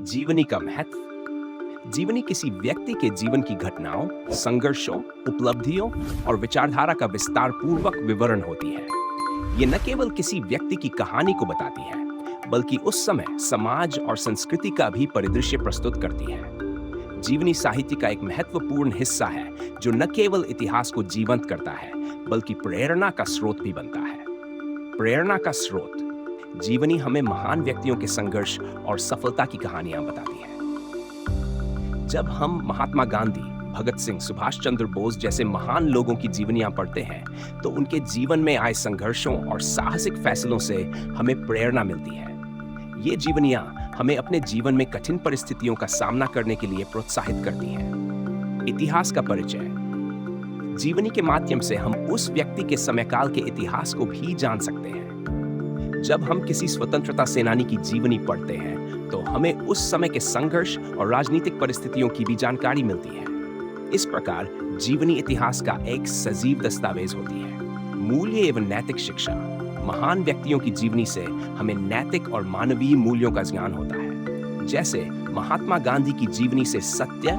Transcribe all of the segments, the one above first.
जीवनी का महत्व। जीवनी किसी व्यक्ति के जीवन की घटनाओं, संघर्षों, उपलब्धियों और विचारधारा का विस्तार पूर्वक विवरण होती है। ये न केवल किसी व्यक्ति की कहानी को बताती है, बल्कि उस समय समाज और संस्कृति का भी परिदृश्य प्रस्तुत करती है। जीवनी साहित्य का एक महत्वपूर्ण हिस्सा है, जो न केवल इतिहास को जीवंत करता है, बल्कि प्रेरणा का स्रोत भी बनता है। प्रेरणा का स्रोत। जीवनी हमें महान व्यक्तियों के संघर्ष और सफलता की कहानियां बताती है। जब हम महात्मा गांधी, भगत सिंह, सुभाष चंद्र बोस जैसे महान लोगों की जीवनियां पढ़ते हैं, तो उनके जीवन में आए संघर्षों और साहसिक फैसलों से हमें प्रेरणा मिलती है। ये जीवनियां हमें अपने जीवन में कठिन परिस्थितियों का सामना करने के लिए प्रोत्साहित करती हैं। इतिहास का परिचय। जीवनी के माध्यम से हम उस व्यक्ति के समयकाल के इतिहास को भी जान सकते हैं। जब हम किसी स्वतंत्रता सेनानी की जीवनी पढ़ते हैं, तो हमें उस समय के संघर्ष और राजनीतिक परिस्थितियों की भी जानकारी मिलती है। इस प्रकार जीवनी इतिहास का एक सजीव दस्तावेज होती है। मूल्य एवं नैतिक शिक्षा। महान व्यक्तियों की जीवनी से हमें नैतिक और मानवीय मूल्यों का ज्ञान होता है। जैसे महात्मा गांधी की जीवनी से सत्य,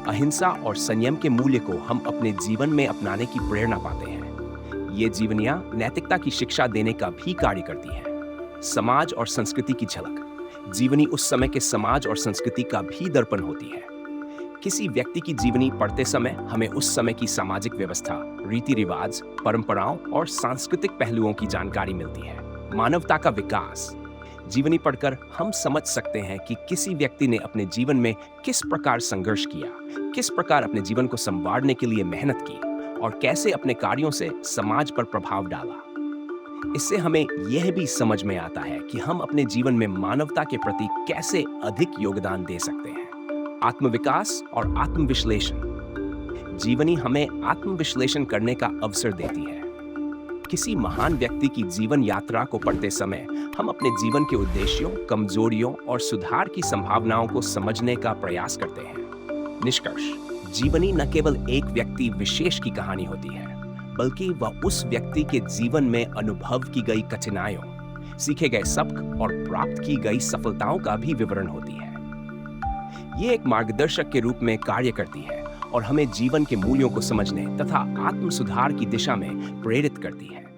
अहिंसा और संयम के मूल्य को हम अपने जीवन में अपनाने की प्रेरणा पाते हैं। ये जीवनियां नैतिकता की शिक्षा देने का भी कार्य करती हैं। समाज और संस्कृति की झलक। जीवनी उस समय के समाज और संस्कृति का भी दर्पण होती है। किसी व्यक्ति की जीवनी पढ़ते समय हमें उस समय की सामाजिक व्यवस्था, रीति रिवाज, परंपराओं और सांस्कृतिक पहलुओं की जानकारी मिलती है। मानवता का विकास। जीवनी पढ़कर हम समझ सकते हैं कि किसी व्यक्ति ने अपने जीवन में किस प्रकार संघर्ष किया, किस प्रकार अपने जीवन को संवारने के लिए मेहनत की और कैसे अपने कार्यों से समाज पर प्रभाव डाला। इससे हमें यह भी समझ में आता है कि हम अपने जीवन में मानवता के प्रति कैसे अधिक योगदान दे सकते हैं। आत्मविकास और आत्मविश्लेषण। जीवनी हमें आत्मविश्लेषण करने का अवसर देती है। किसी महान व्यक्ति की जीवन यात्रा को पढ़ते समय हम अपने जीवन के उद्देश्यों, कमजोरियों और सुधार की संभावनाओं को समझने का प्रयास करते हैं। निष्कर्ष। जीवनी न केवल एक व्यक्ति विशेष की कहानी होती है, बल्कि वह उस व्यक्ति के जीवन में अनुभव की गई कठिनाइयों, सीखे गए सबक और प्राप्त की गई सफलताओं का भी विवरण होती है। ये एक मार्गदर्शक के रूप में कार्य करती है और हमें जीवन के मूल्यों को समझने तथा आत्म सुधार की दिशा में प्रेरित करती है।